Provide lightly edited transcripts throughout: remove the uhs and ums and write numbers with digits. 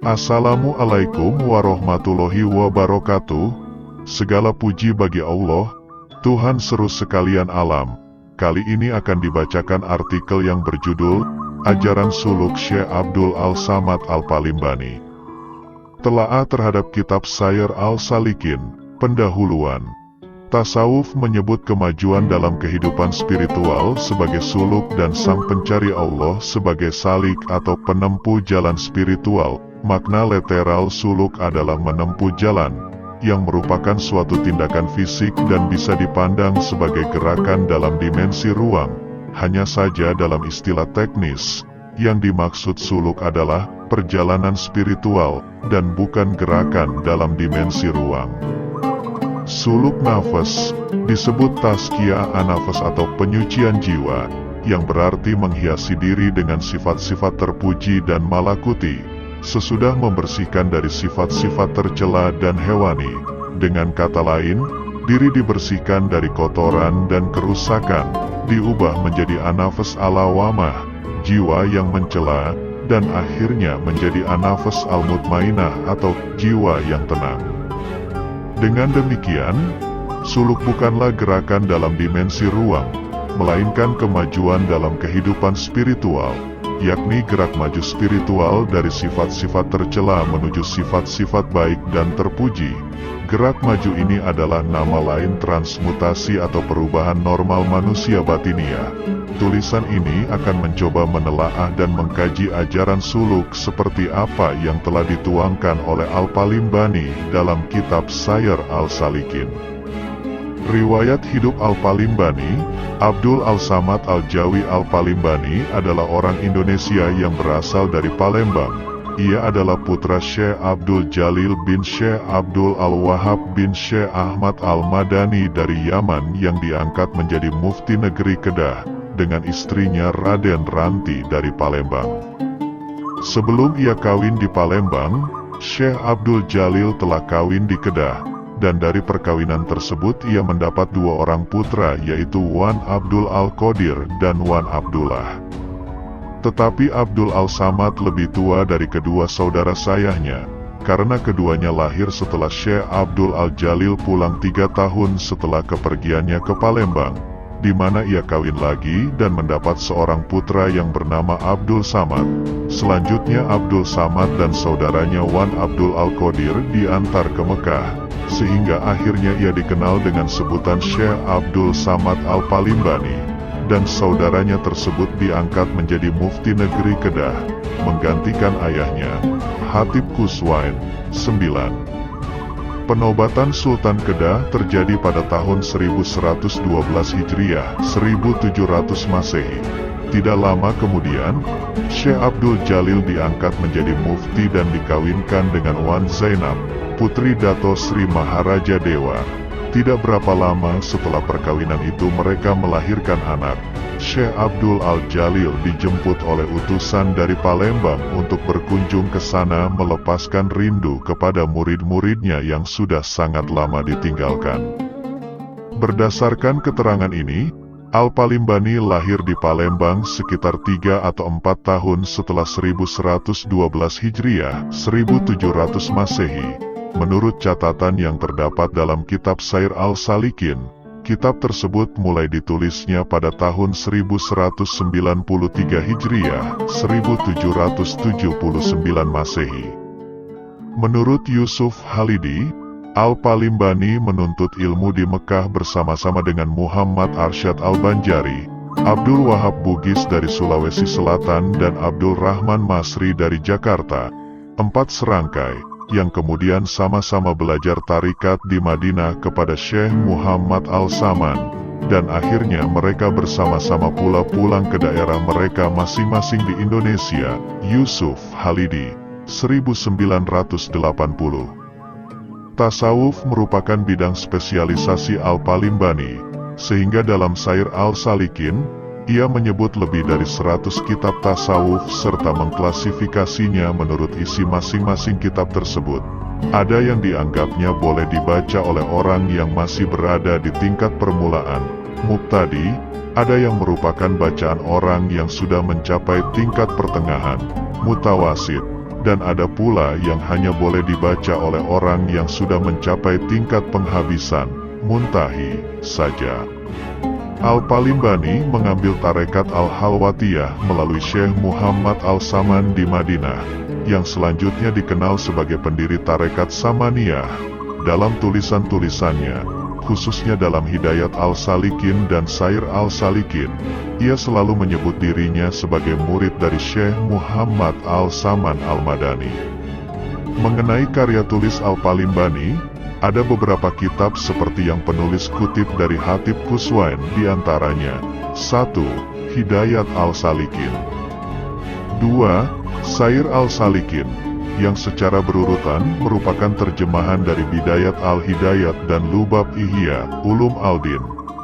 Assalamualaikum warahmatullahi wabarakatuh. Segala puji bagi Allah, Tuhan seru sekalian alam. Kali ini akan dibacakan artikel yang berjudul Ajaran Suluk Syekh Abdul Al-Samad Al-Palimbani. Telaah terhadap kitab Sayr Al-Salikin. Pendahuluan. Tasawuf menyebut kemajuan dalam kehidupan spiritual sebagai suluk dan sang pencari Allah sebagai salik atau penempuh jalan spiritual. Makna literal suluk adalah menempuh jalan, yang merupakan suatu tindakan fisik dan bisa dipandang sebagai gerakan dalam dimensi ruang. Hanya saja dalam istilah teknis, yang dimaksud suluk adalah perjalanan spiritual, dan bukan gerakan dalam dimensi ruang. Suluk nafas disebut tazkiyah an-nafas atau penyucian jiwa, yang berarti menghiasi diri dengan sifat-sifat terpuji dan malakuti, sesudah membersihkan dari sifat-sifat tercela dan hewani. Dengan kata lain, diri dibersihkan dari kotoran dan kerusakan, diubah menjadi an-nafas al-lawamah, jiwa yang mencela, dan akhirnya menjadi an-nafas al-mutmainah atau jiwa yang tenang. Dengan demikian, suluk bukanlah gerakan dalam dimensi ruang, melainkan kemajuan dalam kehidupan spiritual, yakni gerak maju spiritual dari sifat-sifat tercela menuju sifat-sifat baik dan terpuji. Gerak maju ini adalah nama lain transmutasi atau perubahan normal manusia batiniah. Tulisan ini akan mencoba menelaah dan mengkaji ajaran suluk seperti apa yang telah dituangkan oleh Al-Palimbani dalam kitab Sayr Al-Salikin. Riwayat hidup Al-Palimbani. Abdul Al-Samad Al-Jawi Al-Palimbani adalah orang Indonesia yang berasal dari Palembang. Ia adalah putra Syekh Abdul Jalil bin Syekh Abdul Al-Wahhab bin Syekh Ahmad Al-Madani dari Yaman yang diangkat menjadi mufti negeri Kedah, dengan istrinya Raden Ranti dari Palembang. Sebelum ia kawin di Palembang, Syekh Abdul Jalil telah kawin di Kedah, dan dari perkawinan tersebut ia mendapat dua orang putra yaitu Wan Abdul Al-Qadir dan Wan Abdullah. Tetapi Abdul Al-Samad lebih tua dari kedua saudara sayahnya, karena keduanya lahir setelah Syekh Abdul Al-Jalil pulang 3 tahun setelah kepergiannya ke Palembang, di mana ia kawin lagi dan mendapat seorang putra yang bernama Abdul Samad. Selanjutnya Abdul Samad dan saudaranya Wan Abdul Al-Qadir diantar ke Mekah, sehingga akhirnya ia dikenal dengan sebutan Syekh Abdul Samad Al-Palimbani, dan saudaranya tersebut diangkat menjadi mufti negeri Kedah, menggantikan ayahnya, Hatib Kuswain. 9. Penobatan Sultan Kedah terjadi pada tahun 1112 Hijriah, 1700 Masehi. Tidak lama kemudian, Syekh Abdul Jalil diangkat menjadi mufti dan dikawinkan dengan Wan Zainab, putri Dato Sri Maharaja Dewa. Tidak berapa lama setelah perkawinan itu mereka melahirkan anak. Syekh Abdul Al-Jalil dijemput oleh utusan dari Palembang untuk berkunjung ke sana melepaskan rindu kepada murid-muridnya yang sudah sangat lama ditinggalkan. Berdasarkan keterangan ini, Al-Palimbani lahir di Palembang sekitar 3 atau 4 tahun setelah 1112 Hijriah, 1700 Masehi. Menurut catatan yang terdapat dalam kitab Sayr Al-Salikin, kitab tersebut mulai ditulisnya pada tahun 1193 Hijriah, 1779 Masehi. Menurut Yusuf Halidi, Al-Palimbani menuntut ilmu di Mekah bersama-sama dengan Muhammad Arsyad Al-Banjari, Abdul Wahab Bugis dari Sulawesi Selatan dan Abdul Rahman Masri dari Jakarta. 4 serangkai yang kemudian sama-sama belajar tarikat di Madinah kepada Syekh Muhammad Al-Saman, dan akhirnya mereka bersama-sama pula pulang ke daerah mereka masing-masing di Indonesia. Yusuf Halidi, 1980. Tasawuf merupakan bidang spesialisasi Al-Palimbani, sehingga dalam Sayr Al-Salikin, ia menyebut lebih dari 100 kitab tasawuf serta mengklasifikasinya menurut isi masing-masing kitab tersebut. Ada yang dianggapnya boleh dibaca oleh orang yang masih berada di tingkat permulaan, mubtadi, ada yang merupakan bacaan orang yang sudah mencapai tingkat pertengahan, mutawasid, dan ada pula yang hanya boleh dibaca oleh orang yang sudah mencapai tingkat penghabisan, muntahi, saja. Al-Palimbani mengambil tarekat Al-Halwatiyah melalui Syekh Muhammad Al-Saman di Madinah, yang selanjutnya dikenal sebagai pendiri tarekat Samaniyah. Dalam tulisan-tulisannya, khususnya dalam Hidayat Al-Salikin dan Sair Al-Salikin, ia selalu menyebut dirinya sebagai murid dari Syekh Muhammad Al-Saman Al-Madani. Mengenai karya tulis Al-Palimbani, ada beberapa kitab seperti yang penulis kutip dari Hatib Kuswain, diantaranya 1. Hidayat Al-Salikin, 2. Sair Al-Salikin, yang secara berurutan merupakan terjemahan dari Bidayat Al-Hidayat dan Lubab Ihya Ulum Al-Din,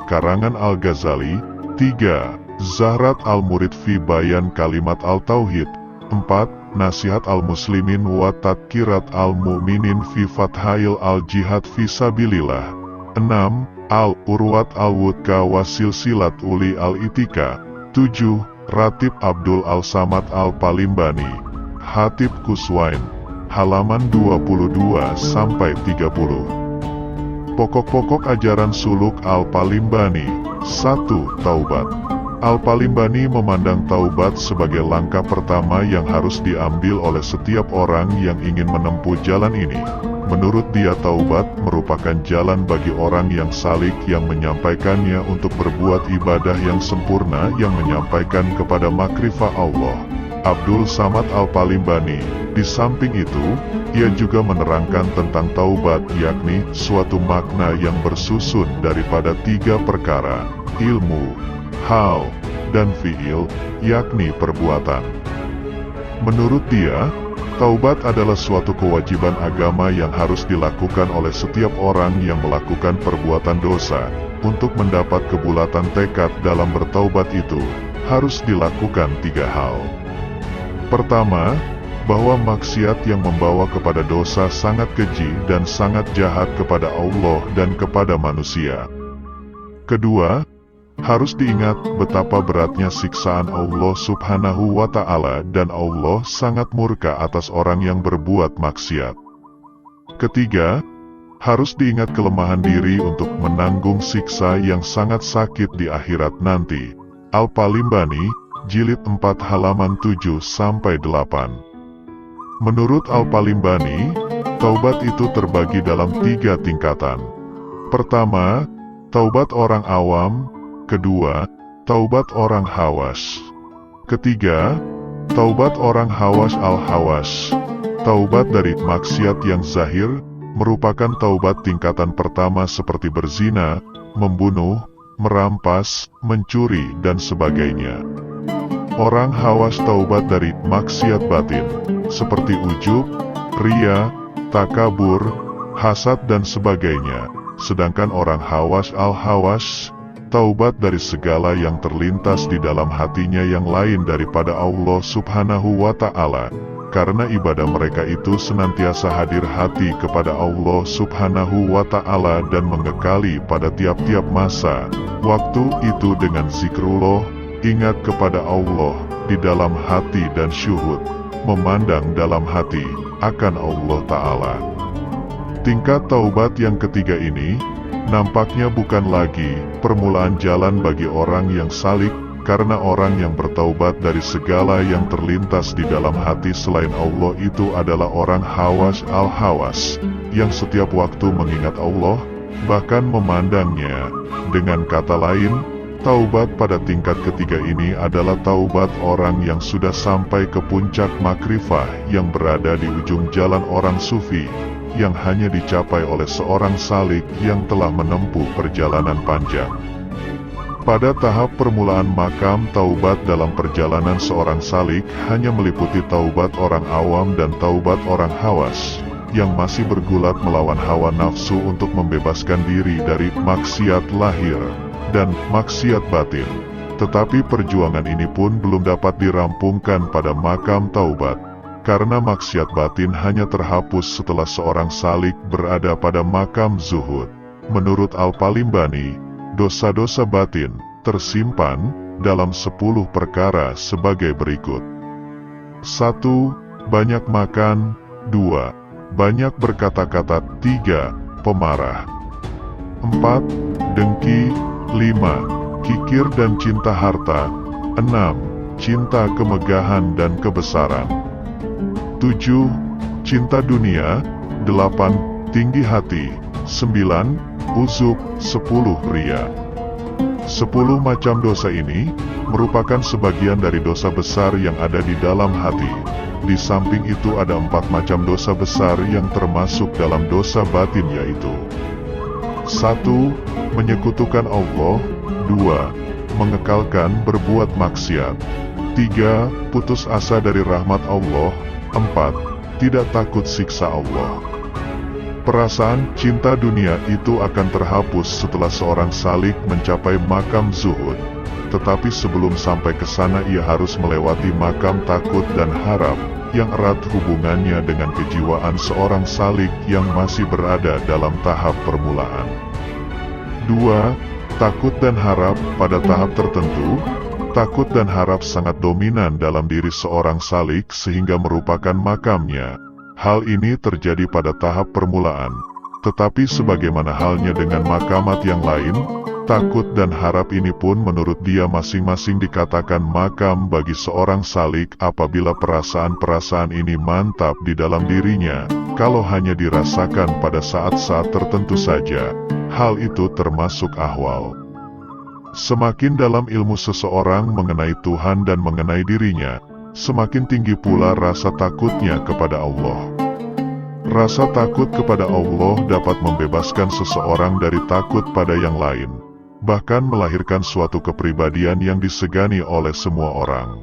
karangan Al-Ghazali. 3. Zahrat Al-Murid fi Bayan Kalimat Al-Tauhid. 4. Nasihat Al-Muslimin wa Tadkirat Al-Mu'minin fi Fathail Al-Jihad fi Sabilillah. 6. Al-Urwat Al-Wudka wa Silsilat Uli Al-Itika. 7. Ratib Abdul Al-Samad Al-Palimbani, Hatib Kuswain, halaman 22-30. Pokok-pokok ajaran suluk Al-Palimbani. 1. Taubat. Al-Palimbani memandang taubat sebagai langkah pertama yang harus diambil oleh setiap orang yang ingin menempuh jalan ini. Menurut dia, taubat merupakan jalan bagi orang yang salik yang menyampaikannya untuk berbuat ibadah yang sempurna yang menyampaikan kepada makrifah Allah. Abdul Samad Al-Palimbani, di samping itu, ia juga menerangkan tentang taubat, yakni suatu makna yang bersusun daripada 3 perkara, ilmu, hal, dan fi'il, yakni perbuatan. Menurut dia, taubat adalah suatu kewajiban agama yang harus dilakukan oleh setiap orang yang melakukan perbuatan dosa. Untuk mendapat kebulatan tekad dalam bertaubat itu, harus dilakukan 3 hal. Pertama, bahwa maksiat yang membawa kepada dosa sangat keji dan sangat jahat kepada Allah dan kepada manusia. Kedua, harus diingat betapa beratnya siksaan Allah Subhanahu wa Ta'ala dan Allah sangat murka atas orang yang berbuat maksiat. Ketiga, harus diingat kelemahan diri untuk menanggung siksa yang sangat sakit di akhirat nanti. Al-Palimbani, Jilid 4 halaman 7-8. Menurut Al-Palimbani, taubat itu terbagi dalam 3 tingkatan. Pertama, taubat orang awam. Kedua, taubat orang hawas. Ketiga, taubat orang hawas al-hawas. Taubat dari maksiat yang zahir, merupakan taubat tingkatan pertama seperti berzina, membunuh, merampas, mencuri, dan sebagainya. Orang hawas taubat dari maksiat batin, seperti ujub, ria, takabur, hasad dan sebagainya. Sedangkan orang hawas al-hawas, taubat dari segala yang terlintas di dalam hatinya yang lain daripada Allah Subhanahu wa Ta'ala, karena ibadah mereka itu senantiasa hadir hati kepada Allah Subhanahu wa Ta'ala dan mengekali pada tiap-tiap masa. Waktu itu dengan zikrullah, ingat kepada Allah di dalam hati dan syuhud, memandang dalam hati akan Allah Ta'ala. Tingkat taubat yang ketiga ini, nampaknya bukan lagi permulaan jalan bagi orang yang salik, karena orang yang bertaubat dari segala yang terlintas di dalam hati selain Allah itu adalah orang hawas al-hawas, yang setiap waktu mengingat Allah, bahkan memandangnya. Dengan kata lain, taubat pada tingkat ketiga ini adalah taubat orang yang sudah sampai ke puncak makrifah yang berada di ujung jalan orang sufi, yang hanya dicapai oleh seorang salik yang telah menempuh perjalanan panjang. Pada tahap permulaan makam taubat dalam perjalanan seorang salik hanya meliputi taubat orang awam dan taubat orang hawas, yang masih bergulat melawan hawa nafsu untuk membebaskan diri dari maksiat lahir dan maksiat batin. Tetapi perjuangan ini pun belum dapat dirampungkan pada makam taubat, karena maksiat batin hanya terhapus setelah seorang salik berada pada makam zuhud. Menurut Al-Palimbani, dosa-dosa batin tersimpan dalam 10 perkara sebagai berikut. 1. banyak makan. 2. Banyak berkata-kata. 3. Pemarah. 4. Dengki. 5. Kikir dan cinta harta. 6. Cinta kemegahan dan kebesaran. 7. Cinta dunia. 8. Tinggi hati. 9. Uzuk. 10. Ria. 10 macam dosa ini merupakan sebagian dari dosa besar yang ada di dalam hati. Di samping itu ada 4 macam dosa besar yang termasuk dalam dosa batin, yaitu 1. Menyekutukan Allah. 2. Mengekalkan berbuat maksiat. 3. Putus asa dari rahmat Allah. 4. Tidak takut siksa Allah. Perasaan cinta dunia itu akan terhapus setelah seorang salik mencapai makam zuhud. Tetapi sebelum sampai ke sana ia harus melewati makam takut dan harap, yang erat hubungannya dengan kejiwaan seorang salik yang masih berada dalam tahap permulaan. 2. Takut dan harap pada tahap tertentu. Takut dan harap sangat dominan dalam diri seorang salik sehingga merupakan makamnya. Hal ini terjadi pada tahap permulaan, tetapi sebagaimana halnya dengan makamat yang lain, takut dan harap ini pun menurut dia masing-masing dikatakan makam bagi seorang salik apabila perasaan-perasaan ini mantap di dalam dirinya. Kalau hanya dirasakan pada saat-saat tertentu saja, hal itu termasuk ahwal. Semakin dalam ilmu seseorang mengenai Tuhan dan mengenai dirinya, semakin tinggi pula rasa takutnya kepada Allah. Rasa takut kepada Allah dapat membebaskan seseorang dari takut pada yang lain, bahkan melahirkan suatu kepribadian yang disegani oleh semua orang.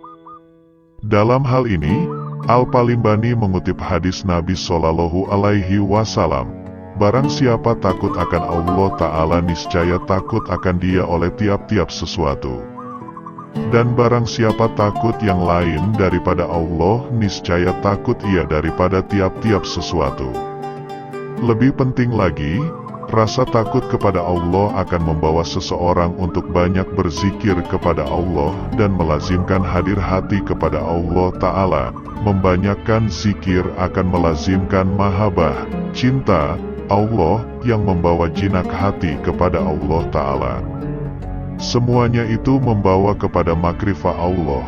Dalam hal ini, Al-Palimbani mengutip hadis Nabi Shallallahu Alaihi Wasallam, barang siapa takut akan Allah Ta'ala niscaya takut akan dia oleh tiap-tiap sesuatu. Dan barang siapa takut yang lain daripada Allah, niscaya takut ia daripada tiap-tiap sesuatu. Lebih penting lagi, rasa takut kepada Allah akan membawa seseorang untuk banyak berzikir kepada Allah dan melazimkan hadir hati kepada Allah Ta'ala. Membanyakkan zikir akan melazimkan mahabbah, cinta Allah yang membawa jinak hati kepada Allah Ta'ala. Semuanya itu membawa kepada makrifah Allah,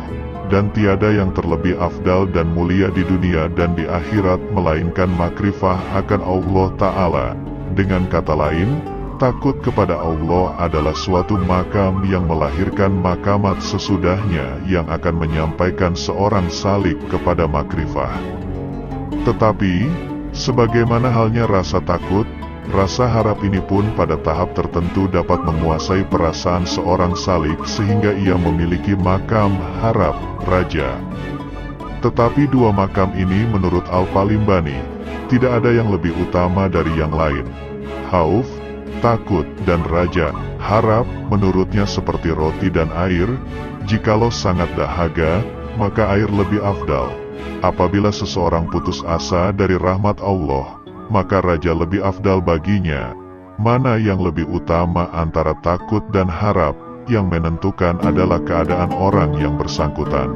dan tiada yang terlebih afdal dan mulia di dunia dan di akhirat melainkan makrifah akan Allah Ta'ala. Dengan kata lain, takut kepada Allah adalah suatu makam yang melahirkan makamat sesudahnya yang akan menyampaikan seorang salik kepada makrifah. Tetapi, sebagaimana halnya rasa takut, rasa harap ini pun pada tahap tertentu dapat menguasai perasaan seorang salik sehingga ia memiliki makam harap, raja. Tetapi dua makam ini menurut Al-Palimbani, tidak ada yang lebih utama dari yang lain. Khauf, takut, dan raja, harap, menurutnya seperti roti dan air, jikalau sangat dahaga, maka air lebih afdal. Apabila seseorang putus asa dari rahmat Allah, maka raja lebih afdal baginya. Mana yang lebih utama antara takut dan harap, yang menentukan adalah keadaan orang yang bersangkutan.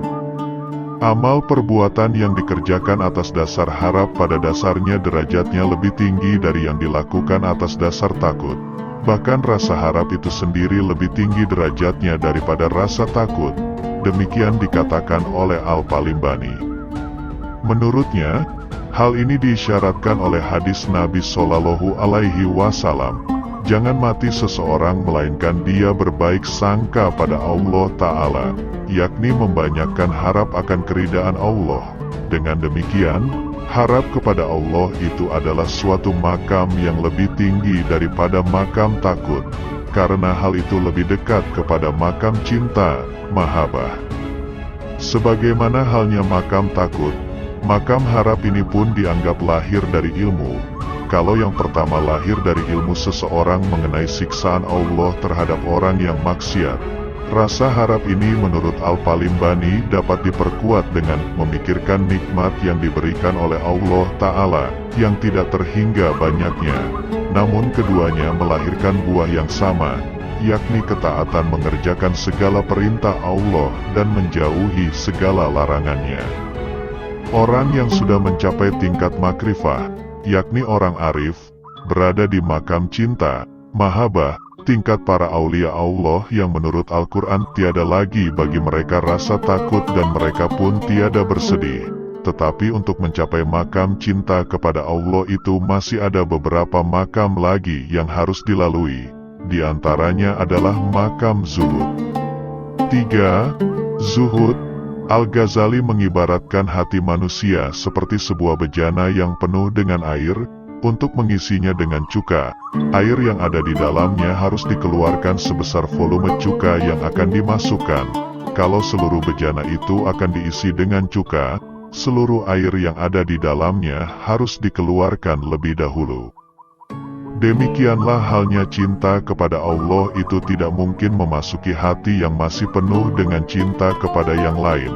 Amal perbuatan yang dikerjakan atas dasar harap pada dasarnya derajatnya lebih tinggi dari yang dilakukan atas dasar takut. Bahkan rasa harap itu sendiri lebih tinggi derajatnya daripada rasa takut. Demikian dikatakan oleh Al-Palimbani. Menurutnya, hal ini diisyaratkan oleh hadis Nabi Shallallahu Alaihi Wasallam. Jangan mati seseorang melainkan dia berbaik sangka pada Allah Ta'ala, yakni membanyakkan harap akan keridaan Allah. Dengan demikian, harap kepada Allah itu adalah suatu makam yang lebih tinggi daripada makam takut, karena hal itu lebih dekat kepada makam cinta, mahabbah. Sebagaimana halnya makam takut, makam harap ini pun dianggap lahir dari ilmu. Kalau yang pertama lahir dari ilmu seseorang mengenai siksaan Allah terhadap orang yang maksiat, rasa harap ini menurut Al-Palimbani dapat diperkuat dengan memikirkan nikmat yang diberikan oleh Allah Ta'ala, yang tidak terhingga banyaknya. Namun keduanya melahirkan buah yang sama, yakni ketaatan mengerjakan segala perintah Allah dan menjauhi segala larangannya. Orang yang sudah mencapai tingkat makrifah, yakni orang arif, berada di makam cinta, mahabbah, tingkat para aulia Allah yang menurut Al-Quran tiada lagi bagi mereka rasa takut dan mereka pun tiada bersedih. Tetapi untuk mencapai makam cinta kepada Allah itu masih ada beberapa makam lagi yang harus dilalui. Di antaranya adalah makam zuhud. 3. Zuhud. Al-Ghazali mengibaratkan hati manusia seperti sebuah bejana yang penuh dengan air. Untuk mengisinya dengan cuka, air yang ada di dalamnya harus dikeluarkan sebesar volume cuka yang akan dimasukkan. Kalau seluruh bejana itu akan diisi dengan cuka, seluruh air yang ada di dalamnya harus dikeluarkan lebih dahulu. Demikianlah halnya cinta kepada Allah itu tidak mungkin memasuki hati yang masih penuh dengan cinta kepada yang lain.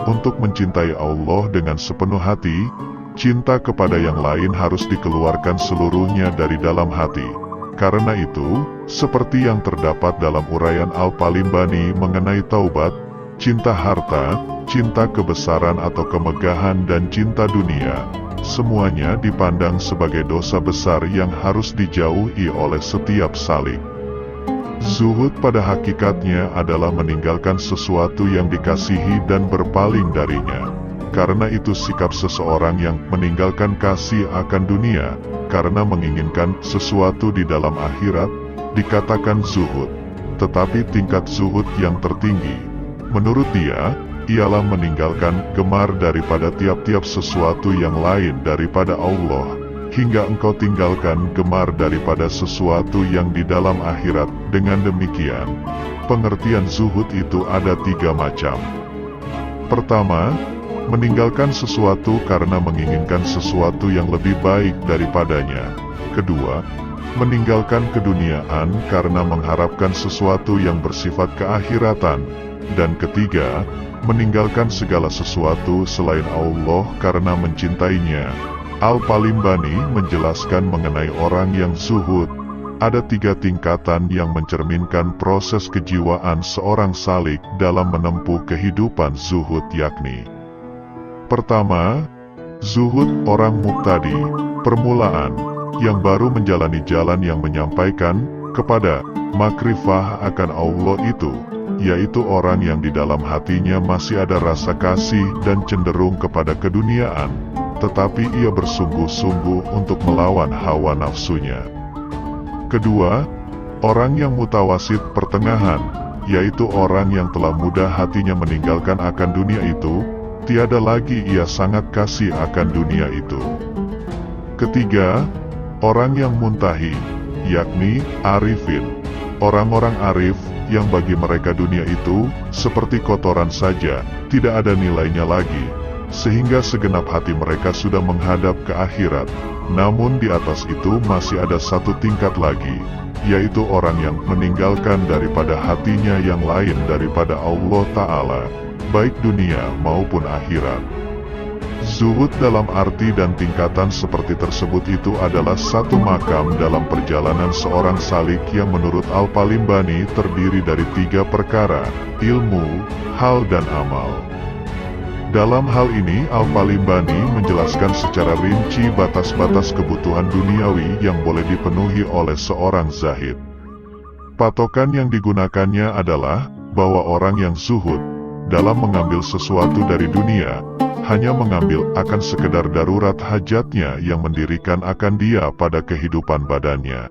Untuk mencintai Allah dengan sepenuh hati, cinta kepada yang lain harus dikeluarkan seluruhnya dari dalam hati. Karena itu, seperti yang terdapat dalam uraian Al-Palimbani mengenai taubat, cinta harta, cinta kebesaran atau kemegahan dan cinta dunia, semuanya dipandang sebagai dosa besar yang harus dijauhi oleh setiap salik. Zuhud pada hakikatnya adalah meninggalkan sesuatu yang dikasihi dan berpaling darinya. Karena itu sikap seseorang yang meninggalkan kasih akan dunia, karena menginginkan sesuatu di dalam akhirat, dikatakan zuhud. Tetapi tingkat zuhud yang tertinggi, menurut dia, ialah meninggalkan gemar daripada tiap-tiap sesuatu yang lain daripada Allah, hingga engkau tinggalkan gemar daripada sesuatu yang di dalam akhirat. Dengan demikian, pengertian zuhud itu ada 3 macam. Pertama, meninggalkan sesuatu karena menginginkan sesuatu yang lebih baik daripadanya. Kedua, meninggalkan keduniaan karena mengharapkan sesuatu yang bersifat keakhiratan. Dan ketiga, meninggalkan segala sesuatu selain Allah karena mencintainya. Al-Palimbani menjelaskan mengenai orang yang zuhud. Ada 3 tingkatan yang mencerminkan proses kejiwaan seorang salik dalam menempuh kehidupan zuhud, yakni: pertama, zuhud orang muqtadi, permulaan, yang baru menjalani jalan yang menyampaikan kepada makrifah akan Allah itu, yaitu orang yang di dalam hatinya masih ada rasa kasih dan cenderung kepada keduniaan, tetapi ia bersungguh-sungguh untuk melawan hawa nafsunya. Kedua, orang yang mutawasid pertengahan, yaitu orang yang telah mudah hatinya meninggalkan akan dunia itu, tiada lagi ia sangat kasih akan dunia itu. Ketiga, orang yang muntahi, yakni arifin. Orang-orang arif yang bagi mereka dunia itu seperti kotoran saja, tidak ada nilainya lagi, sehingga segenap hati mereka sudah menghadap ke akhirat. Namun di atas itu masih ada 1 tingkat lagi, yaitu orang yang meninggalkan daripada hatinya yang lain daripada Allah Ta'ala, baik dunia maupun akhirat. Zuhud dalam arti dan tingkatan seperti tersebut itu adalah 1 makam dalam perjalanan seorang salik yang menurut Al-Palimbani terdiri dari 3 perkara: ilmu, hal dan amal. Dalam hal ini Al-Palimbani menjelaskan secara rinci batas-batas kebutuhan duniawi yang boleh dipenuhi oleh seorang zahid. Patokan yang digunakannya adalah bahwa orang yang zuhud dalam mengambil sesuatu dari dunia hanya mengambil akan sekedar darurat hajatnya yang mendirikan akan dia pada kehidupan badannya.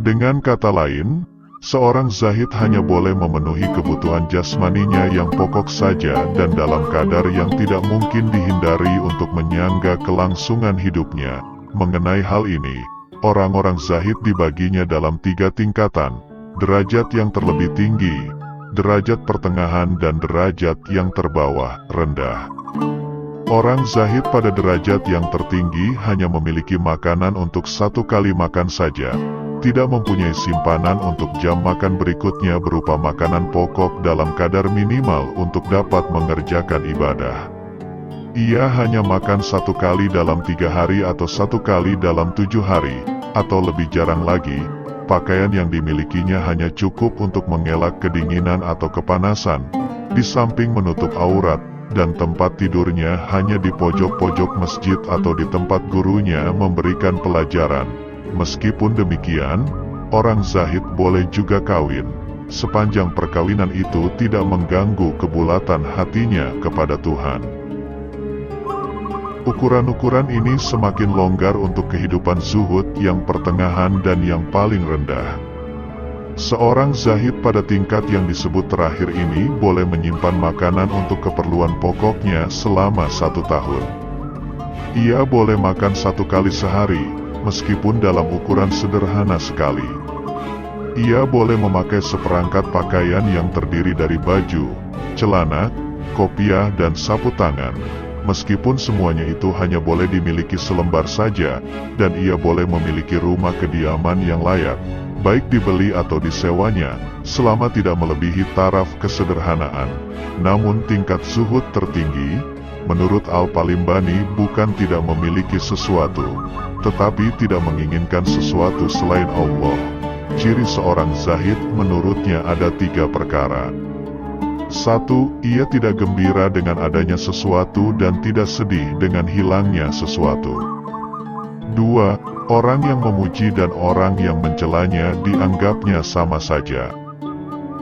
Dengan kata lain, seorang zahid hanya boleh memenuhi kebutuhan jasmaninya yang pokok saja dan dalam kadar yang tidak mungkin dihindari untuk menyangga kelangsungan hidupnya. Mengenai hal ini, orang-orang zahid dibaginya dalam 3 tingkatan: derajat yang terlebih tinggi, derajat pertengahan dan derajat yang terbawah, rendah. Orang zahid pada derajat yang tertinggi hanya memiliki makanan untuk 1 kali makan saja, tidak mempunyai simpanan untuk jam makan berikutnya berupa makanan pokok dalam kadar minimal untuk dapat mengerjakan ibadah. Ia hanya makan 1 kali dalam 3 hari atau 1 kali dalam 7 hari, atau lebih jarang lagi, pakaian yang dimilikinya hanya cukup untuk mengelak kedinginan atau kepanasan, di samping menutup aurat, dan tempat tidurnya hanya di pojok-pojok masjid atau di tempat gurunya memberikan pelajaran. Meskipun demikian, orang zahid boleh juga kawin, sepanjang perkawinan itu tidak mengganggu kebulatan hatinya kepada Tuhan. Ukuran-ukuran ini semakin longgar untuk kehidupan zuhud yang pertengahan dan yang paling rendah. Seorang zahid pada tingkat yang disebut terakhir ini boleh menyimpan makanan untuk keperluan pokoknya selama 1 tahun. Ia boleh makan 1 kali sehari, meskipun dalam ukuran sederhana sekali. Ia boleh memakai seperangkat pakaian yang terdiri dari baju, celana, kopiah dan sapu tangan, meskipun semuanya itu hanya boleh dimiliki selembar saja, dan ia boleh memiliki rumah kediaman yang layak, baik dibeli atau disewanya, selama tidak melebihi taraf kesederhanaan. Namun tingkat zuhud tertinggi, menurut Al-Palimbani, bukan tidak memiliki sesuatu, tetapi tidak menginginkan sesuatu selain Allah. Ciri seorang zahid menurutnya ada 3 perkara. 1. Ia tidak gembira dengan adanya sesuatu dan tidak sedih dengan hilangnya sesuatu. 2. Orang yang memuji dan orang yang mencelanya dianggapnya sama saja.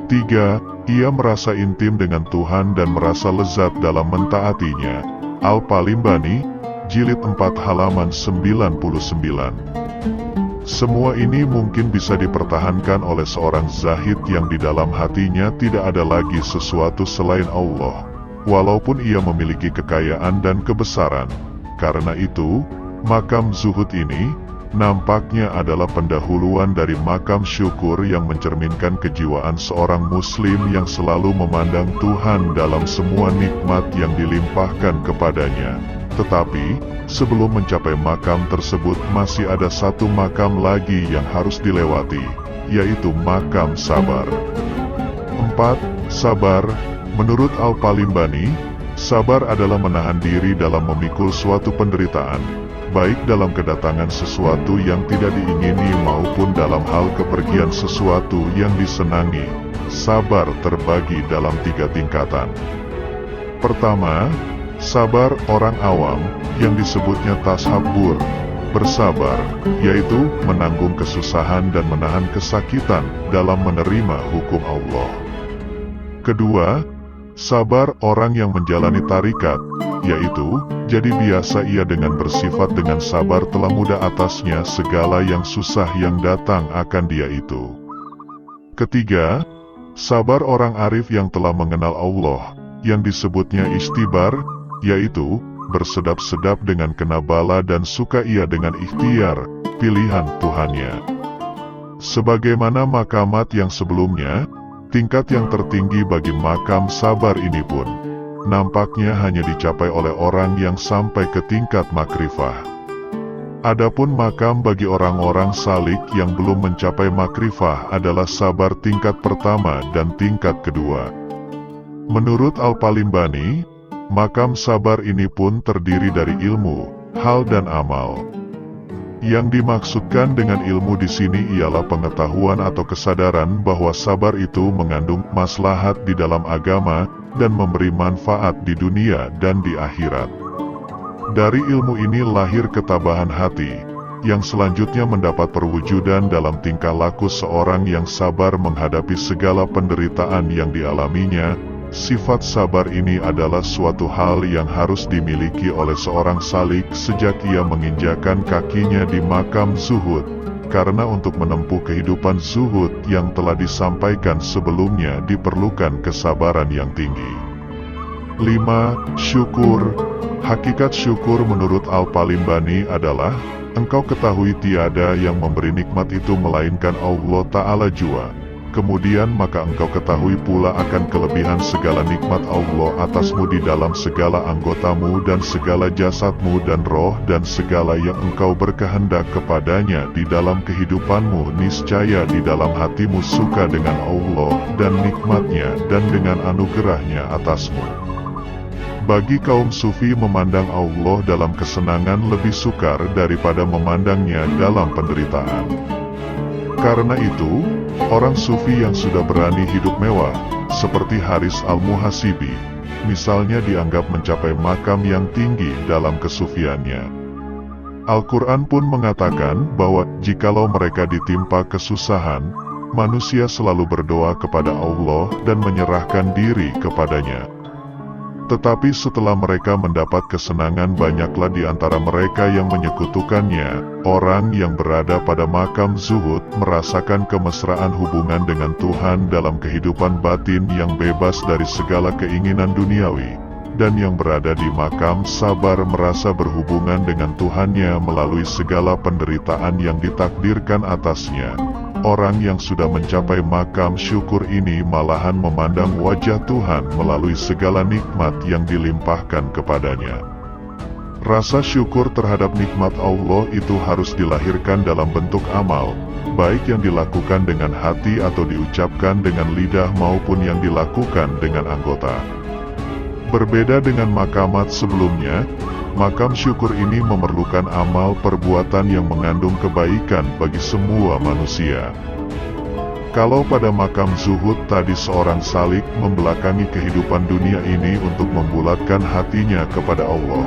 3. Ia merasa intim dengan Tuhan dan merasa lezat dalam mentaatinya. Al-Palimbani, Jilid 4 halaman 99. Semua ini mungkin bisa dipertahankan oleh seorang zahid yang di dalam hatinya tidak ada lagi sesuatu selain Allah, walaupun ia memiliki kekayaan dan kebesaran. Karena itu, makam zuhud ini nampaknya adalah pendahuluan dari makam syukur yang mencerminkan kejiwaan seorang muslim yang selalu memandang Tuhan dalam semua nikmat yang dilimpahkan kepadanya. Tetapi, sebelum mencapai makam tersebut masih ada 1 makam lagi yang harus dilewati, yaitu makam sabar. 4. Sabar. Menurut Al-Palimbani, sabar adalah menahan diri dalam memikul suatu penderitaan, baik dalam kedatangan sesuatu yang tidak diingini maupun dalam hal kepergian sesuatu yang disenangi. Sabar terbagi dalam 3 tingkatan. Pertama, sabar orang awam, yang disebutnya tashabbur, bersabar, yaitu menanggung kesusahan dan menahan kesakitan dalam menerima hukum Allah. Kedua, sabar orang yang menjalani tarikat, yaitu, jadi biasa ia dengan bersifat dengan sabar telah mudah atasnya segala yang susah yang datang akan dia itu. Ketiga, sabar orang arif yang telah mengenal Allah, yang disebutnya istibar, yaitu, bersedap-sedap dengan kena bala dan suka ia dengan ikhtiar, pilihan Tuhannya. Sebagaimana makamat yang sebelumnya, tingkat yang tertinggi bagi makam sabar ini pun nampaknya hanya dicapai oleh orang yang sampai ke tingkat makrifah. Adapun makam bagi orang-orang salik yang belum mencapai makrifah adalah sabar tingkat pertama dan tingkat kedua. Menurut Al-Palimbani, makam sabar ini pun terdiri dari ilmu, hal dan amal. Yang dimaksudkan dengan ilmu di sini ialah pengetahuan atau kesadaran bahwa sabar itu mengandung maslahat di dalam agama dan memberi manfaat di dunia dan di akhirat. Dari ilmu ini lahir ketabahan hati, yang selanjutnya mendapat perwujudan dalam tingkah laku seorang yang sabar menghadapi segala penderitaan yang dialaminya. Sifat sabar ini adalah suatu hal yang harus dimiliki oleh seorang salik sejak ia menginjakan kakinya di makam zuhud, karena untuk menempuh kehidupan zuhud yang telah disampaikan sebelumnya diperlukan kesabaran yang tinggi. 5. Syukur. Hakikat syukur menurut Al-Palimbani adalah, engkau ketahui tiada yang memberi nikmat itu melainkan Allah Ta'ala jua. Kemudian maka engkau ketahui pula akan kelebihan segala nikmat Allah atasmu di dalam segala anggotamu dan segala jasadmu dan roh dan segala yang engkau berkehendak kepadanya di dalam kehidupanmu. Niscaya di dalam hatimu suka dengan Allah dan nikmatnya dan dengan anugerahnya atasmu. Bagi kaum sufi memandang Allah dalam kesenangan lebih sukar daripada memandangnya dalam penderitaan. Karena itu, orang sufi yang sudah berani hidup mewah, seperti Haris Al-Muhasibi, misalnya dianggap mencapai makam yang tinggi dalam kesufiannya. Al-Quran pun mengatakan bahwa jikalau mereka ditimpa kesusahan, manusia selalu berdoa kepada Allah dan menyerahkan diri kepadanya. Tetapi setelah mereka mendapat kesenangan, banyaklah di antara mereka yang menyekutukannya. Orang yang berada pada makam zuhud merasakan kemesraan hubungan dengan Tuhan dalam kehidupan batin yang bebas dari segala keinginan duniawi. Dan yang berada di makam sabar merasa berhubungan dengan Tuhannya melalui segala penderitaan yang ditakdirkan atasnya. Orang yang sudah mencapai makam syukur ini malahan memandang wajah Tuhan melalui segala nikmat yang dilimpahkan kepadanya. Rasa syukur terhadap nikmat Allah itu harus dilahirkan dalam bentuk amal, baik yang dilakukan dengan hati atau diucapkan dengan lidah maupun yang dilakukan dengan anggota. Berbeda dengan makamat sebelumnya, makam syukur ini memerlukan amal perbuatan yang mengandung kebaikan bagi semua manusia. Kalau pada makam zuhud tadi seorang salik membelakangi kehidupan dunia ini untuk membulatkan hatinya kepada Allah,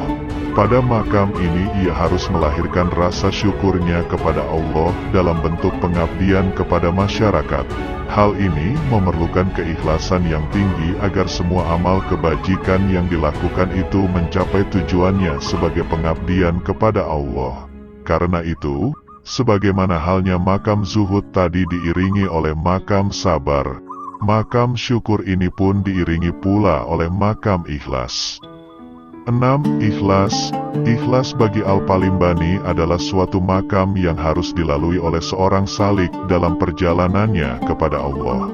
pada makam ini ia harus melahirkan rasa syukurnya kepada Allah dalam bentuk pengabdian kepada masyarakat. Hal ini memerlukan keikhlasan yang tinggi agar semua amal kebajikan yang dilakukan itu mencapai tujuannya sebagai pengabdian kepada Allah. Karena itu, sebagaimana halnya makam zuhud tadi diiringi oleh makam sabar, makam syukur ini pun diiringi pula oleh makam ikhlas. 6. Ikhlas. Ikhlas bagi Al-Palimbani adalah suatu makam yang harus dilalui oleh seorang salik dalam perjalanannya kepada Allah.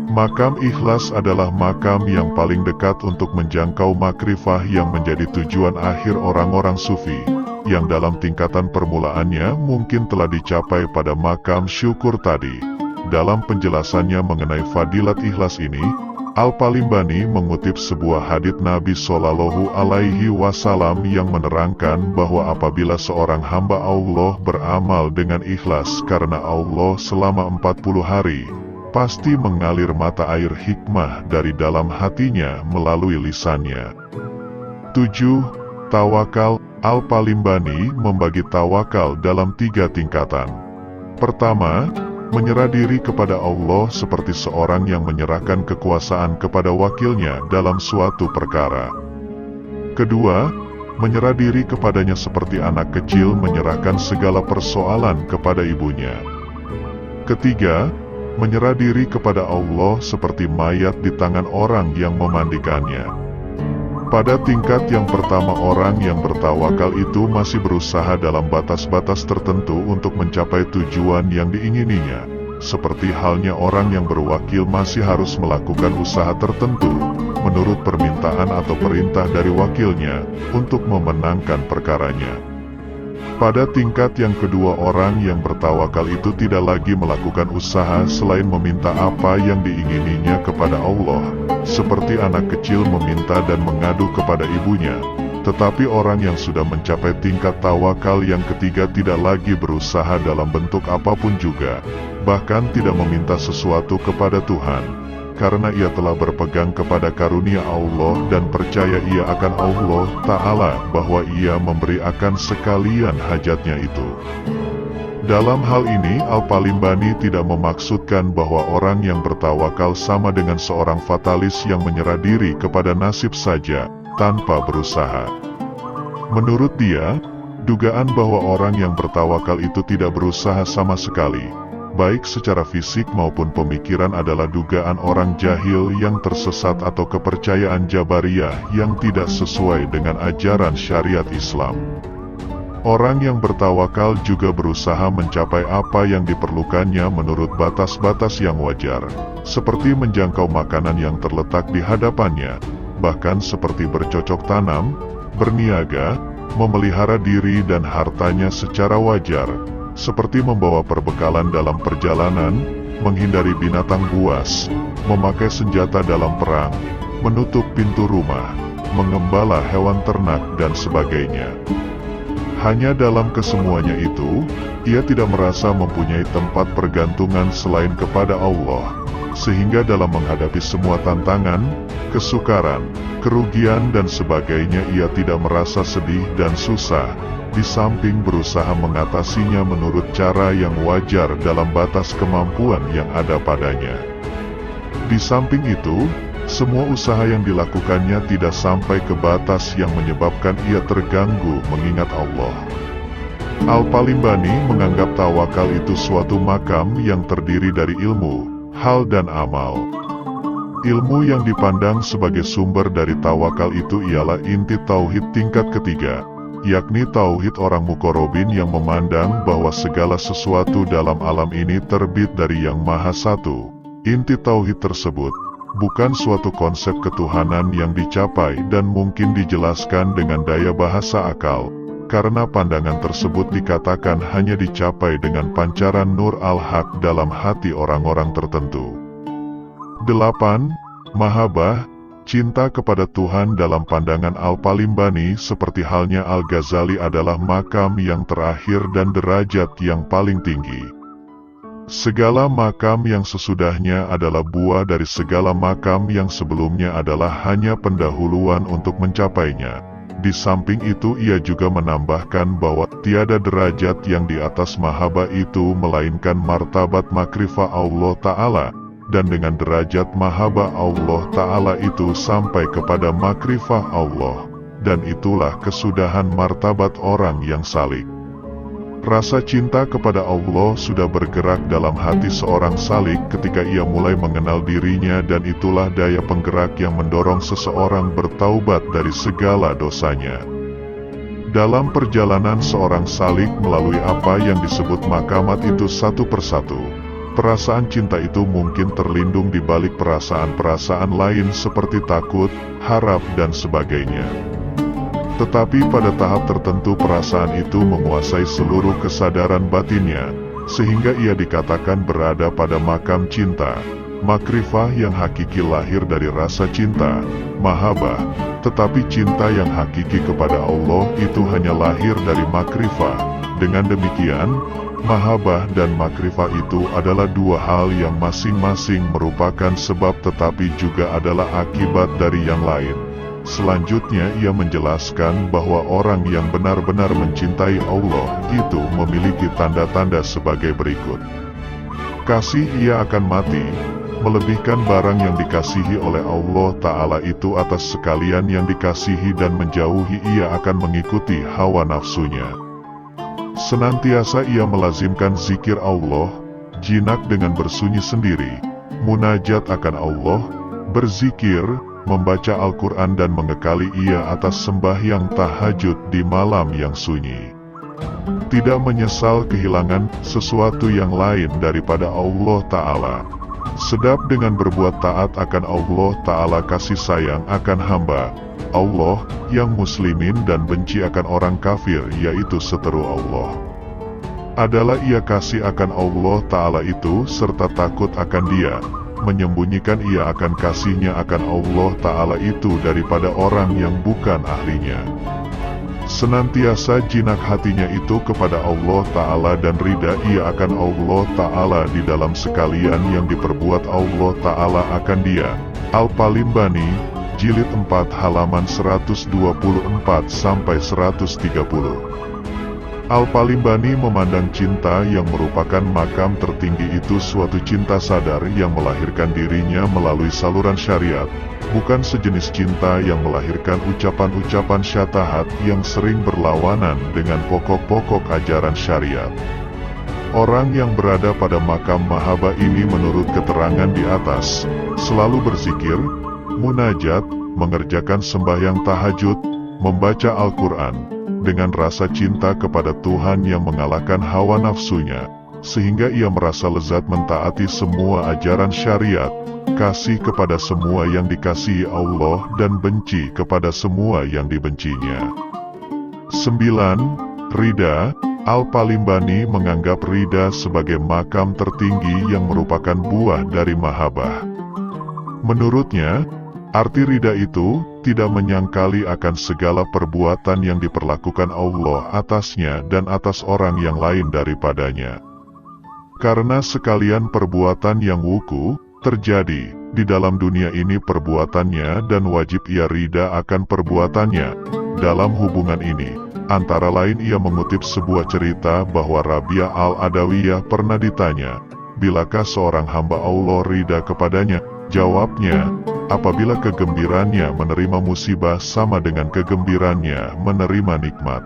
Makam ikhlas adalah makam yang paling dekat untuk menjangkau makrifah yang menjadi tujuan akhir orang-orang sufi, yang dalam tingkatan permulaannya mungkin telah dicapai pada makam syukur tadi. Dalam penjelasannya mengenai fadilat ikhlas ini, Al-Palimbani mengutip sebuah hadits Nabi Shallallahu Alaihi Wasallam yang menerangkan bahwa apabila seorang hamba Allah beramal dengan ikhlas karena Allah selama 40 hari, pasti mengalir mata air hikmah dari dalam hatinya melalui lisannya. 7. Tawakal. Al-Palimbani membagi tawakal dalam 3 tingkatan. Pertama, menyerah diri kepada Allah seperti seorang yang menyerahkan kekuasaan kepada wakilnya dalam suatu perkara. Kedua, menyerah diri kepadanya seperti anak kecil menyerahkan segala persoalan kepada ibunya. Ketiga, menyerah diri kepada Allah seperti mayat di tangan orang yang memandikannya. Pada tingkat yang pertama, orang yang bertawakal itu masih berusaha dalam batas-batas tertentu untuk mencapai tujuan yang diingininya. Seperti halnya orang yang berwakil masih harus melakukan usaha tertentu, menurut permintaan atau perintah dari wakilnya, untuk memenangkan perkaranya. Pada tingkat yang kedua, orang yang bertawakal itu tidak lagi melakukan usaha selain meminta apa yang diingininya kepada Allah, seperti anak kecil meminta dan mengadu kepada ibunya. Tetapi orang yang sudah mencapai tingkat tawakal yang ketiga tidak lagi berusaha dalam bentuk apapun juga, bahkan tidak meminta sesuatu kepada Tuhan, karena ia telah berpegang kepada karunia Allah dan percaya ia akan Allah Ta'ala bahwa ia memberi akan sekalian hajatnya itu. Dalam hal ini, Al-Palimbani tidak memaksudkan bahwa orang yang bertawakal sama dengan seorang fatalis yang menyerah diri kepada nasib saja, tanpa berusaha. Menurut dia, dugaan bahwa orang yang bertawakal itu tidak berusaha sama sekali, baik secara fisik maupun pemikiran, adalah dugaan orang jahil yang tersesat atau kepercayaan Jabariyah yang tidak sesuai dengan ajaran syariat Islam. Orang yang bertawakal juga berusaha mencapai apa yang diperlukannya menurut batas-batas yang wajar, seperti menjangkau makanan yang terletak di hadapannya, bahkan seperti bercocok tanam, berniaga, memelihara diri dan hartanya secara wajar, seperti membawa perbekalan dalam perjalanan, menghindari binatang buas, memakai senjata dalam perang, menutup pintu rumah, mengembala hewan ternak dan sebagainya. Hanya dalam kesemuanya itu, ia tidak merasa mempunyai tempat pergantungan selain kepada Allah. sehingga dalam menghadapi semua tantangan, kesukaran, kerugian dan sebagainya ia tidak merasa sedih dan susah, di samping berusaha mengatasinya menurut cara yang wajar dalam batas kemampuan yang ada padanya. Di samping itu, semua usaha yang dilakukannya tidak sampai ke batas yang menyebabkan ia terganggu mengingat Allah. Al-Palimbani menganggap tawakal itu suatu makam yang terdiri dari ilmu, hal dan amal. Ilmu yang dipandang sebagai sumber dari tawakal itu ialah inti tauhid tingkat ketiga, yakni tauhid orang muqarrabin yang memandang bahwa segala sesuatu dalam alam ini terbit dari Yang Maha Satu. Inti tauhid tersebut bukan suatu konsep ketuhanan yang dicapai dan mungkin dijelaskan dengan daya bahasa akal, karena pandangan tersebut dikatakan hanya dicapai dengan pancaran nur al-haq dalam hati orang-orang tertentu. 8. Mahabbah, cinta kepada Tuhan dalam pandangan Al-Palimbani seperti halnya Al-Ghazali adalah makam yang terakhir dan derajat yang paling tinggi. Segala makam yang sesudahnya adalah buah dari segala makam yang sebelumnya adalah hanya pendahuluan untuk mencapainya. Di samping itu ia juga menambahkan bahwa tiada derajat yang di atas mahabbah itu melainkan martabat makrifah Allah Ta'ala, dan dengan derajat mahabbah Allah Ta'ala itu sampai kepada makrifah Allah, dan itulah kesudahan martabat orang yang salik. Rasa cinta kepada Allah sudah bergerak dalam hati seorang salik ketika ia mulai mengenal dirinya, dan itulah daya penggerak yang mendorong seseorang bertaubat dari segala dosanya. Dalam perjalanan seorang salik melalui apa yang disebut makamat itu satu persatu, perasaan cinta itu mungkin terlindung di balik perasaan-perasaan lain seperti takut, harap dan sebagainya. Tetapi pada tahap tertentu perasaan itu menguasai seluruh kesadaran batinnya, sehingga ia dikatakan berada pada makam cinta. Makrifah yang hakiki lahir dari rasa cinta, mahabbah, tetapi cinta yang hakiki kepada Allah itu hanya lahir dari makrifah. Dengan demikian, mahabbah dan makrifah itu adalah dua hal yang masing-masing merupakan sebab tetapi juga adalah akibat dari yang lain. Selanjutnya ia menjelaskan bahwa orang yang benar-benar mencintai Allah itu memiliki tanda-tanda sebagai berikut. Kasih ia akan mati, melebihkan barang yang dikasihi oleh Allah Ta'ala itu atas sekalian yang dikasihi, dan menjauhi ia akan mengikuti hawa nafsunya. Senantiasa ia melazimkan zikir Allah, jinak dengan bersunyi sendiri, munajat akan Allah, berzikir, membaca Al-Quran dan mengekali ia atas sembahyang tahajud di malam yang sunyi. Tidak menyesal kehilangan sesuatu yang lain daripada Allah Ta'ala. Sedap dengan berbuat taat akan Allah Ta'ala, kasih sayang akan hamba Allah yang muslimin, dan benci akan orang kafir yaitu seteru Allah. Adalah ia kasih akan Allah Ta'ala itu serta takut akan Dia, menyembunyikan ia akan kasihnya akan Allah Ta'ala itu daripada orang yang bukan ahlinya. Senantiasa jinak hatinya itu kepada Allah Ta'ala dan rida ia akan Allah Ta'ala di dalam sekalian yang diperbuat Allah Ta'ala akan Dia. Al-Palimbani, Jilid 4 halaman 124-130. Al-Palimbani memandang cinta yang merupakan makam tertinggi itu suatu cinta sadar yang melahirkan dirinya melalui saluran syariat, bukan sejenis cinta yang melahirkan ucapan-ucapan syatahat yang sering berlawanan dengan pokok-pokok ajaran syariat. Orang yang berada pada makam mahabbah ini menurut keterangan di atas, selalu berzikir, munajat, mengerjakan sembahyang tahajud, membaca Al-Quran, dengan rasa cinta kepada Tuhan yang mengalahkan hawa nafsunya, sehingga ia merasa lezat mentaati semua ajaran syariat, kasih kepada semua yang dikasihi Allah dan benci kepada semua yang dibencinya. 9. Rida. Al-Palimbani menganggap rida sebagai makam tertinggi yang merupakan buah dari mahabbah. Menurutnya, arti rida itu tidak menyangkali akan segala perbuatan yang diperlakukan Allah atasnya dan atas orang yang lain daripadanya. Karena sekalian perbuatan yang wuku, terjadi di dalam dunia ini perbuatannya dan wajib ia rida akan perbuatannya. Dalam hubungan ini, antara lain ia mengutip sebuah cerita bahwa Rabi'ah al-Adawiyah pernah ditanya, bilakah seorang hamba Allah rida kepadanya? Jawabnya, apabila kegembiraannya menerima musibah sama dengan kegembiraannya menerima nikmat.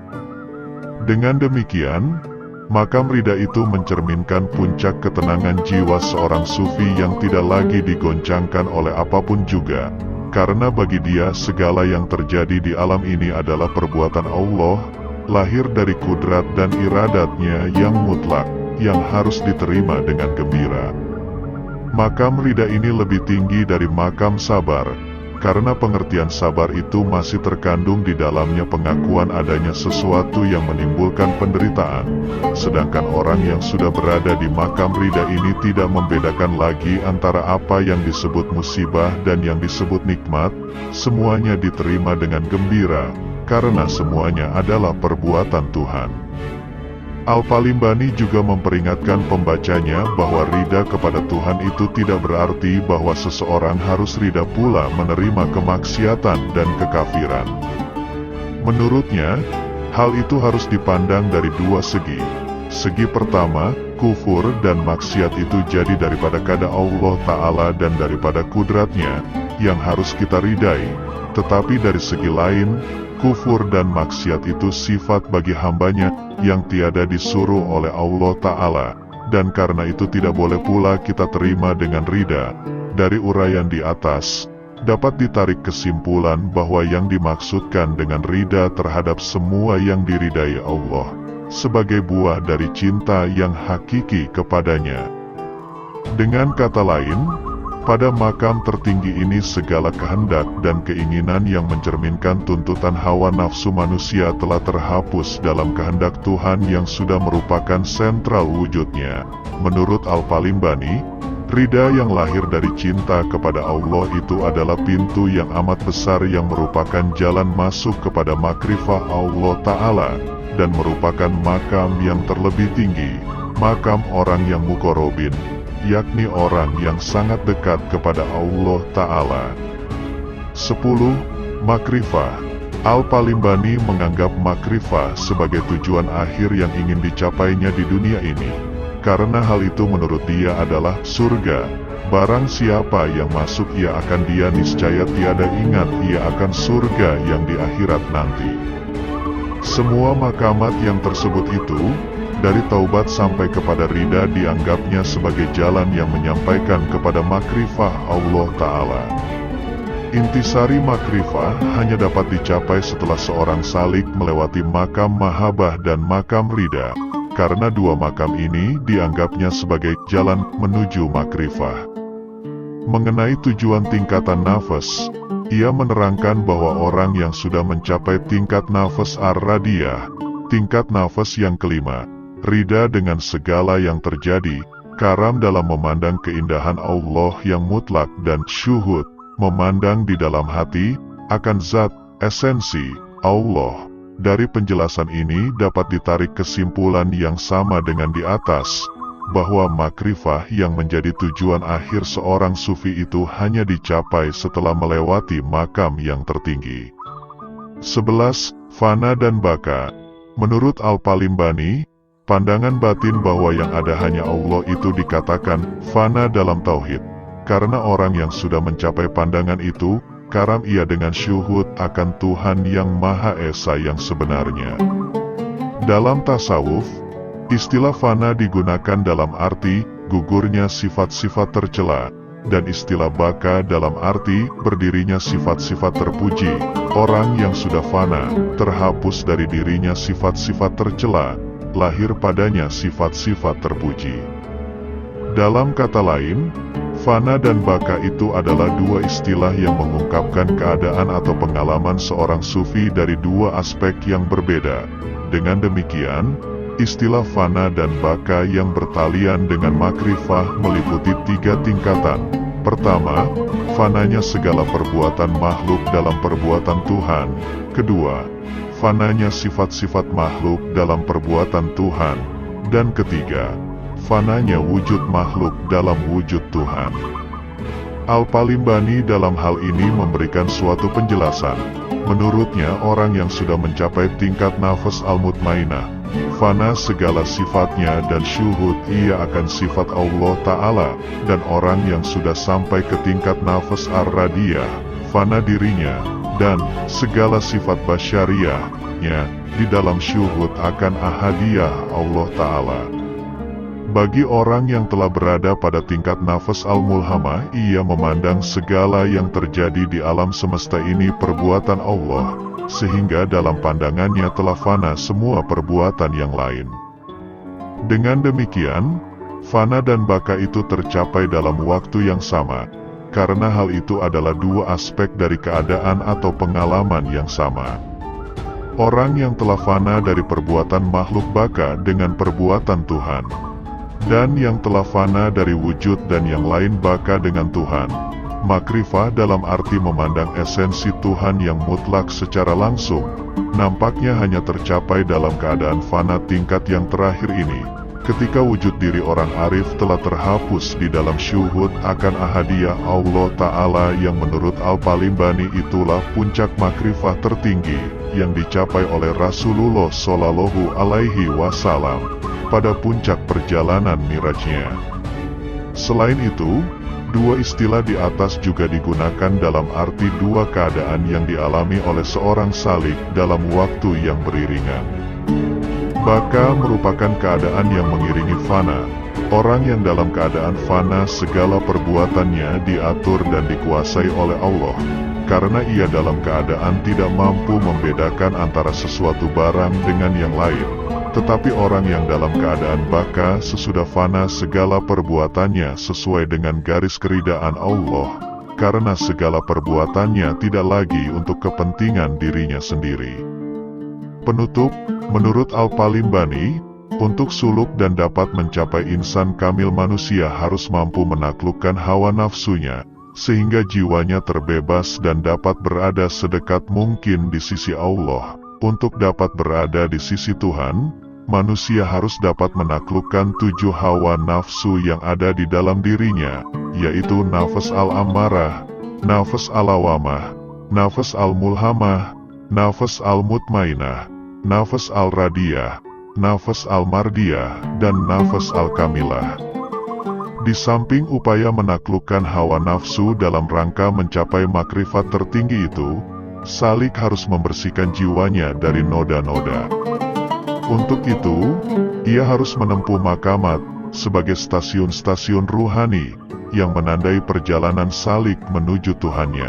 Dengan demikian, makam rida itu mencerminkan puncak ketenangan jiwa seorang sufi yang tidak lagi digoncangkan oleh apapun juga. Karena bagi dia segala yang terjadi di alam ini adalah perbuatan Allah, lahir dari kudrat dan iradatnya yang mutlak, yang harus diterima dengan gembira. Makam rida ini lebih tinggi dari makam sabar, karena pengertian sabar itu masih terkandung di dalamnya pengakuan adanya sesuatu yang menimbulkan penderitaan. Sedangkan orang yang sudah berada di makam rida ini tidak membedakan lagi antara apa yang disebut musibah dan yang disebut nikmat, semuanya diterima dengan gembira, karena semuanya adalah perbuatan Tuhan. Al-Palimbani juga memperingatkan pembacanya bahwa rida kepada Tuhan itu tidak berarti bahwa seseorang harus rida pula menerima kemaksiatan dan kekafiran. Menurutnya, hal itu harus dipandang dari dua segi. Segi pertama, kufur dan maksiat itu jadi daripada kehendak Allah Ta'ala dan daripada kudratnya, yang harus kita ridai. Tetapi dari segi lain, kufur dan maksiat itu sifat bagi hambanya, yang tiada disuruh oleh Allah Ta'ala, dan karena itu tidak boleh pula kita terima dengan rida. Dari uraian di atas, dapat ditarik kesimpulan bahwa yang dimaksudkan dengan rida terhadap semua yang diridai Allah, sebagai buah dari cinta yang hakiki kepadanya. Dengan kata lain, pada makam tertinggi ini segala kehendak dan keinginan yang mencerminkan tuntutan hawa nafsu manusia telah terhapus dalam kehendak Tuhan yang sudah merupakan sentral wujudnya. Menurut Al-Palimbani, rida yang lahir dari cinta kepada Allah itu adalah pintu yang amat besar yang merupakan jalan masuk kepada makrifah Allah Ta'ala, dan merupakan makam yang terlebih tinggi, makam orang yang muqarrabin, yakni orang yang sangat dekat kepada Allah Ta'ala. 10. Makrifah. Al-Palimbani menganggap makrifah sebagai tujuan akhir yang ingin dicapainya di dunia ini, karena hal itu menurut dia adalah surga. Barang siapa yang masuk ia akan dia niscaya tiada ingat ia akan surga yang di akhirat nanti. Semua makamat yang tersebut itu, dari taubat sampai kepada rida dianggapnya sebagai jalan yang menyampaikan kepada makrifah Allah Ta'ala. Intisari makrifah hanya dapat dicapai setelah seorang salik melewati makam mahabah dan makam rida, karena dua makam ini dianggapnya sebagai jalan menuju makrifah. Mengenai tujuan tingkatan nafas, ia menerangkan bahwa orang yang sudah mencapai tingkat nafas ar-radiyah, tingkat nafas yang kelima, rida dengan segala yang terjadi, karam dalam memandang keindahan Allah yang mutlak dan syuhud, memandang di dalam hati, akan zat, esensi, Allah. Dari penjelasan ini dapat ditarik kesimpulan yang sama dengan di atas, bahwa makrifah yang menjadi tujuan akhir seorang sufi itu hanya dicapai setelah melewati makam yang tertinggi. 11. Fana dan baka. Menurut Al-Palimbani, pandangan batin bahwa yang ada hanya Allah itu dikatakan fana dalam tauhid, karena orang yang sudah mencapai pandangan itu, karam ia dengan syuhud akan Tuhan yang Maha Esa yang sebenarnya. Dalam tasawuf, istilah fana digunakan dalam arti gugurnya sifat-sifat tercela, dan istilah baka dalam arti berdirinya sifat-sifat terpuji. Orang yang sudah fana, terhapus dari dirinya sifat-sifat tercela, lahir padanya sifat-sifat terpuji. Dalam kata lain, fana dan baka itu adalah dua istilah yang mengungkapkan keadaan atau pengalaman seorang sufi dari dua aspek yang berbeda. Dengan demikian, istilah fana dan baka yang bertalian dengan makrifah meliputi tiga tingkatan. Pertama, fananya segala perbuatan makhluk dalam perbuatan Tuhan. Kedua, fananya sifat-sifat makhluk dalam perbuatan Tuhan. Dan ketiga, fananya wujud makhluk dalam wujud Tuhan. Al-Palimbani dalam hal ini memberikan suatu penjelasan. Menurutnya orang yang sudah mencapai tingkat nafas al-mutmainah, fana segala sifatnya dan syuhud ia akan sifat Allah Ta'ala, dan orang yang sudah sampai ke tingkat nafas ar-radiyah, fana dirinya, dan segala sifat basyariyahnya, di dalam syuhud akan ahadiyah Allah Ta'ala. Bagi orang yang telah berada pada tingkat nafas al-mulhamah, ia memandang segala yang terjadi di alam semesta ini perbuatan Allah, sehingga dalam pandangannya telah fana semua perbuatan yang lain. Dengan demikian, fana dan baka itu tercapai dalam waktu yang sama, karena hal itu adalah dua aspek dari keadaan atau pengalaman yang sama. Orang yang telah fana dari perbuatan makhluk baka dengan perbuatan Tuhan, dan yang telah fana dari wujud dan yang lain baka dengan Tuhan. Makrifah dalam arti memandang esensi Tuhan yang mutlak secara langsung, nampaknya hanya tercapai dalam keadaan fana tingkat yang terakhir ini, ketika wujud diri orang arif telah terhapus di dalam syuhud akan ahadiyah Allah Ta'ala yang menurut Al-Palimbani itulah puncak makrifah tertinggi, yang dicapai oleh Rasulullah Shallallahu Alaihi Wasallam pada puncak perjalanan mirajnya. Selain itu, dua istilah di atas juga digunakan dalam arti dua keadaan yang dialami oleh seorang salik dalam waktu yang beriringan. Baka merupakan keadaan yang mengiringi fana, orang yang dalam keadaan fana segala perbuatannya diatur dan dikuasai oleh Allah, karena ia dalam keadaan tidak mampu membedakan antara sesuatu barang dengan yang lain. Tetapi orang yang dalam keadaan baka sesudah fana segala perbuatannya sesuai dengan garis keridaan Allah, karena segala perbuatannya tidak lagi untuk kepentingan dirinya sendiri. Penutup, menurut Al-Palimbani, untuk suluk dan dapat mencapai insan kamil manusia harus mampu menaklukkan hawa nafsunya, sehingga jiwanya terbebas dan dapat berada sedekat mungkin di sisi Allah. Untuk dapat berada di sisi Tuhan, manusia harus dapat menaklukkan 7 hawa nafsu yang ada di dalam dirinya, yaitu nafas al-ammarah, nafas al-lawamah, nafas al-mulhamah, nafas al-mutmainah, nafas al-radiyah, nafas al-mardiyah, dan nafas al-kamilah. Di samping upaya menaklukkan hawa nafsu dalam rangka mencapai makrifat tertinggi itu, salik harus membersihkan jiwanya dari noda-noda. Untuk itu, ia harus menempuh makamat sebagai stasiun-stasiun ruhani yang menandai perjalanan salik menuju Tuhannya.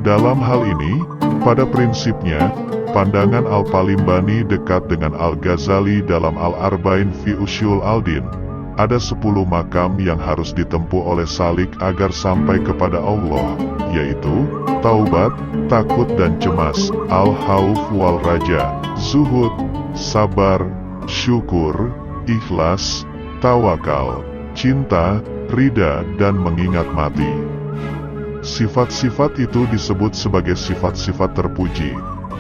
Dalam hal ini, pada prinsipnya, pandangan Al-Palimbani dekat dengan Al-Ghazali dalam Al-Arba'in fi Usyul Al-Din. Ada 10 makam yang harus ditempuh oleh salik agar sampai kepada Allah, yaitu taubat, takut dan cemas, al-khawf wal raja, zuhud, sabar, syukur, ikhlas, tawakal, cinta, ridha dan mengingat mati. Sifat-sifat itu disebut sebagai sifat-sifat terpuji,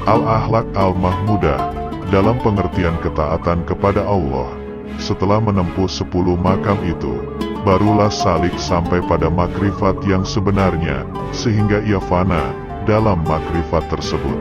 al-akhlak al-mahmudah, dalam pengertian ketaatan kepada Allah. Setelah menempuh 10 makam itu, barulah salik sampai pada makrifat yang sebenarnya, sehingga ia fana dalam makrifat tersebut.